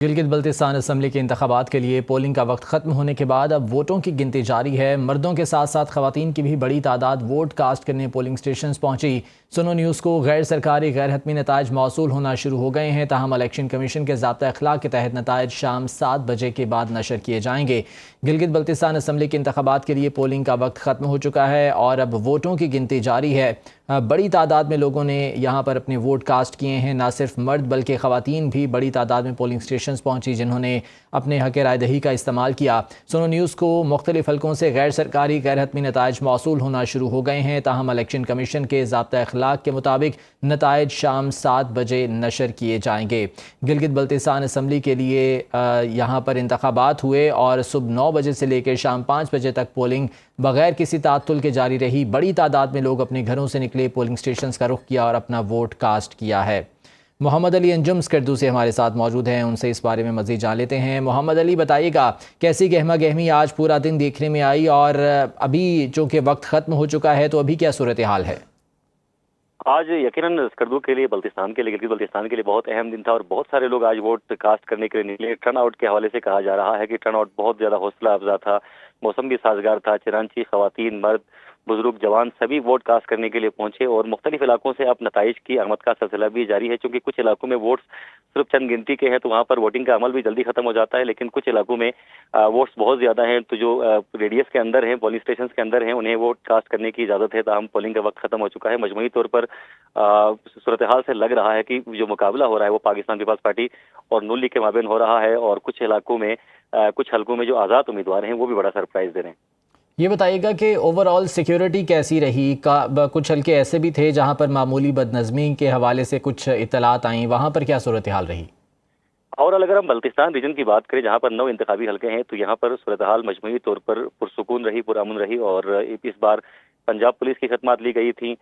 Gilgit Baltistan assembly کے انتخابات کے لیے پولنگ کا وقت ختم ہونے کے بعد اب ووٹوں کی گنتی جاری ہے۔ مردوں کے ساتھ ساتھ خواتین کی بھی بڑی تعداد ووٹ کاسٹ کرنے پولنگ سٹیشنز پہنچی۔ سنو نیوز کو غیر سرکاری غیر حتمی نتائج موصول ہونا شروع ہو گئے ہیں، تاہم الیکشن کمیشن کے ضابطہ اخلاق کے تحت نتائج شام 7 بجے کے بعد نشر کیے جائیں گے۔ گلگت بلتستان اسمبلی کے انتخابات کے لیے پولنگ کا وقت ختم ہو چکا ہے اور اب ووٹوں کی گنتی جاری ہے۔ بڑی تعداد میں لوگوں نے یہاں پر اپنے ووٹ کاسٹ کیے ہیں، نہ صرف مرد بلکہ خواتین بھی بڑی تعداد میں پولنگ سٹیشنز پہنچی جنہوں نے اپنے حق رائے دہی کا استعمال کیا۔ سنو نیوز کو مختلف حلقوں سے غیر سرکاری غیر حتمی نتائج موصول ہونا شروع ہو گئے ہیں، تاہم الیکشن کمیشن کے ضابطہ اخلاق کے مطابق نتائج شام 7 بجے نشر کیے جائیں گے۔ گلگت بلتستان اسمبلی کے لیے یہاں پر انتخابات ہوئے اور صبح 9 بجے سے لے کر شام 5 بجے تک پولنگ بغیر کسی تعطل کے جاری رہی۔ بڑی تعداد میں لوگ اپنے گھروں سے نکلے، پولنگ سٹیشنز کا رخ کیا اور اپنا ووٹ کاسٹ کیا ہے۔ محمد علی انجم اسکردو سے ہمارے ساتھ موجود ہیں، ان سے اس بارے میں مزید جان لیتے ہیں۔ محمد علی، بتائیے گا کیسی گہما گہمی آج پورا دن دیکھنے میں آئی اور ابھی چونکہ وقت ختم ہو چکا ہے تو ابھی کیا صورتحال ہے؟ آج یقیناً اسکردو کے لیے گلگت بلتستان کے لیے بہت اہم دن تھا اور بہت سارے لوگ آج ووٹ کاسٹ کرنے کے لیے نکلے۔ ٹرن آؤٹ کے حوالے سے کہا جا رہا ہے کہ ٹرن آؤٹ بہت زیادہ حوصلہ افزا تھا، موسم بھی سازگار تھا، چنانچہ خواتین، مرد، بزرگ، جوان سبھی ووٹ کاسٹ کرنے کے لیے پہنچے اور مختلف علاقوں سے اب نتائج کی آمد کا سلسلہ بھی جاری ہے۔ چونکہ کچھ علاقوں میں ووٹس صرف چند گنتی کے ہیں تو وہاں پر ووٹنگ کا عمل بھی جلدی ختم ہو جاتا ہے، لیکن کچھ علاقوں میں ووٹس بہت زیادہ ہیں تو جو ریڈیس کے اندر ہیں، پولنگ اسٹیشنز کے اندر ہیں، انہیں ووٹ کاسٹ کرنے کی اجازت ہے، تاہم پولنگ کا وقت ختم ہو چکا ہے۔ مجموعی طور پر صورتحال سے لگ رہا ہے کہ جو مقابلہ ہو رہا ہے وہ پاکستان پیپلز پارٹی اور نون لیگ کے مابین ہو رہا ہے اور کچھ علاقوں میں کچھ حلقوں میں جو آزاد امیدوار ہیں وہ بھی بڑا سرپرائز دے رہے ہیں۔ یہ بتائیے گا کہ اوور آل سیکیورٹی کیسی رہی؟ کچھ حلقے ایسے بھی تھے جہاں پر معمولی بدنظمی کے حوالے سے کچھ اطلاعات آئیں، وہاں پر کیا صورتحال رہی؟ اور اگر ہم بلتستان ریجن کی بات کریں جہاں پر 9 انتخابی حلقے ہیں تو یہاں پر صورتحال مجموعی طور پر پرسکون رہی، پرامن رہی اور اس بار پنجاب پولیس کی خدمات لی گئی تھیں۔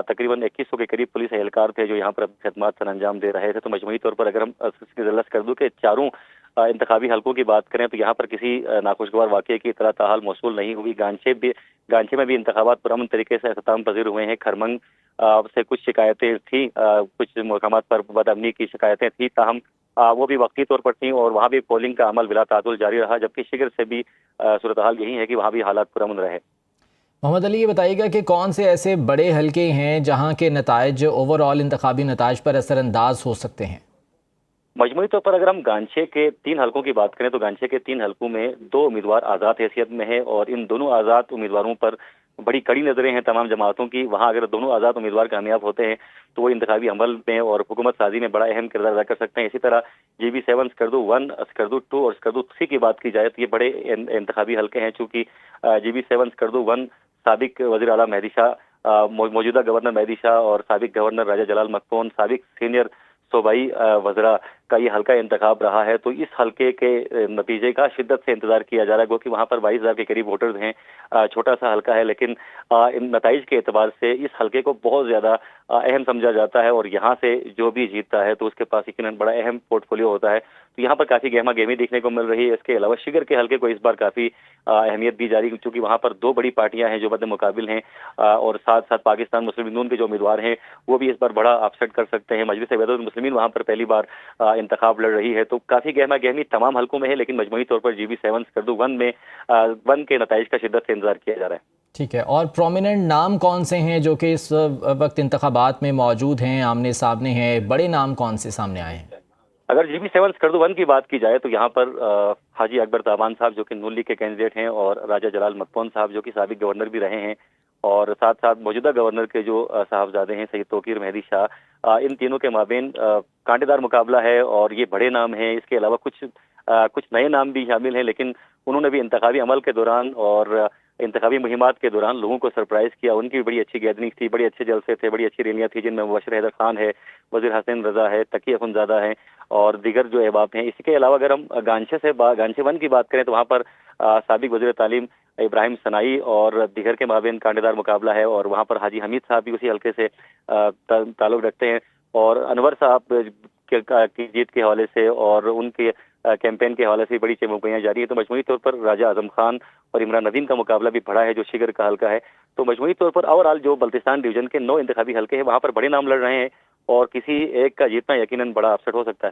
تقریباً 2100 کے قریب پولیس اہلکار تھے جو یہاں پر اپنی خدمات سر انجام دے رہے تھے۔ تو مجموعی طور پر اگر ہم اسکردو کے چاروں انتخابی حلقوں کی بات کریں تو یہاں پر کسی ناخوشگوار واقعے کی اطلاع تاحال موصول نہیں ہوئی۔ گانچے میں بھی انتخابات پرامن طریقے سے اختتام پذیر ہوئے ہیں۔ کھرمنگ سے کچھ شکایتیں تھیں، کچھ مقامات پر بد امنی کی شکایتیں تھیں، تاہم وہ بھی وقتی طور پر تھیں اور وہاں بھی پولنگ کا عمل بلا تعطل جاری رہا، جبکہ شگر سے بھی صورتحال یہی ہے کہ وہاں بھی حالات پرامن رہے۔ محمد علی، یہ بتائیے گا کہ کون سے ایسے بڑے حلقے ہیں جہاں کے نتائج اوور آل انتخابی نتائج پر اثر انداز ہو سکتے ہیں؟ مجموعی طور پر اگر ہم گانچے کے 3 حلقوں کی بات کریں تو گانچے کے 3 حلقوں میں 2 امیدوار آزاد حیثیت میں ہیں اور ان دونوں آزاد امیدواروں پر بڑی کڑی نظریں ہیں تمام جماعتوں کی۔ وہاں اگر دونوں آزاد امیدوار کامیاب ہوتے ہیں تو وہ انتخابی عمل میں اور حکومت سازی میں بڑا اہم کردار ادا کر سکتے ہیں۔ اسی طرح جی بی 7، اسکردو 1، اسکردو 2 اور اسکردو 3 کی بات کی جائے تو یہ بڑے انتخابی حلقے ہیں، چونکہ جی بی 7، اسکردو 1 سابق وزیر اعلیٰ مہدی شاہ، موجودہ گورنر مہدی شاہ اور سابق گورنر راجہ جلال مکپون، سابق سینئر صوبائی وزراء کا یہ حلقہ انتخاب رہا ہے۔ تو اس حلقے کے نتیجے کا شدت سے انتظار کیا جا رہا ہے، کیونکہ وہاں پر 22,000 کے قریب ووٹرز ہیں۔ چھوٹا سا حلقہ ہے لیکن ان نتائج کے اعتبار سے اس حلقے کو بہت زیادہ اہم سمجھا جاتا ہے اور یہاں سے جو بھی جیتتا ہے تو اس کے پاس یقیناً بڑا اہم پورٹ فولیو ہوتا ہے۔ تو یہاں پر کافی گہما گہمی دیکھنے کو مل رہی ہے۔ اس کے علاوہ شگر کے حلقے کو اس بار کافی اہمیت دی جا رہی ہے، کیونکہ وہاں پر 2 بڑی پارٹیاں ہیں جو مد مقابل ہیں اور ساتھ ساتھ پاکستان مسلم لیگ نون کے جو امیدوار ہیں وہ بھی اس بار بڑا اپسیٹ کر سکتے ہیں۔ مجلس وحدت المسلمین وہاں پر پہلی بار انتخاب لڑ رہی ہے، تو کافی گہما گہمی تمام حلقوں میں ہے، لیکن مجموعی طور پر جی بی 7، اسکردو 1 میں 1 کے نتائج کا شدت سے انتظار کیا جا رہا ہے۔ ٹھیک ہے، اور پرومیننٹ نام کون سے ہیں جو کہ اس وقت انتخابات میں موجود ہیں، آمنے سامنے ہیں؟ بڑے نام کون سے سامنے آئے ہیں؟ اگر جی بی 7، اسکردو 1 کی بات کی جائے تو یہاں پر حاجی اکبر تابان صاحب جو کہ نون لیگ کے کینڈیڈیٹ ہیں اور راجہ جلال مکپون صاحب جو کہ سابق گورنر بھی رہے ہیں اور ساتھ ساتھ موجودہ گورنر کے جو صاحبزادے ہیں سید توقیر مہدی شاہ، ان تینوں کے مابین کانٹے دار مقابلہ ہے اور یہ بڑے نام ہیں۔ اس کے علاوہ کچھ نئے نام بھی شامل ہیں، لیکن انہوں نے بھی انتخابی عمل کے دوران اور انتخابی مہمات کے دوران لوگوں کو سرپرائز کیا۔ ان کی بھی بڑی اچھی گیدرنگ تھی، بڑی اچھے جلسے تھے، بڑی اچھی ریلیاں تھیں، جن میں مبشر حیدر خان ہے، وزیر حسین رضا ہے، تقی اخنزادہ ہے اور دیگر جو احباب ہیں۔ اسی کے علاوہ اگر ہم گانچے 1 کی بات کریں تو وہاں پر سابق وزیر تعلیم ابراہیم سنائی اور دیگر کے مابین کانٹے دار مقابلہ ہے اور وہاں پر حاجی حمید صاحب بھی اسی حلقے سے تعلق رکھتے ہیں اور انور صاحب کی جیت کے حوالے سے اور ان کے کیمپین کے حوالے سے بڑی چموکیاں جاری ہیں۔ تو مجموعی طور پر راجہ اعظم خان اور عمران ندیم کا مقابلہ بھی بڑا ہے جو شگر کا حلقہ ہے۔ تو مجموعی طور پر اوور آل جو بلتستان ڈویژن کے 9 انتخابی حلقے ہیں وہاں پر بڑے نام لڑ رہے ہیں اور کسی ایک کا جیتنا یقیناً بڑا اپسیٹ ہو سکتا ہے۔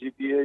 GPA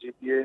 GPA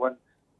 1।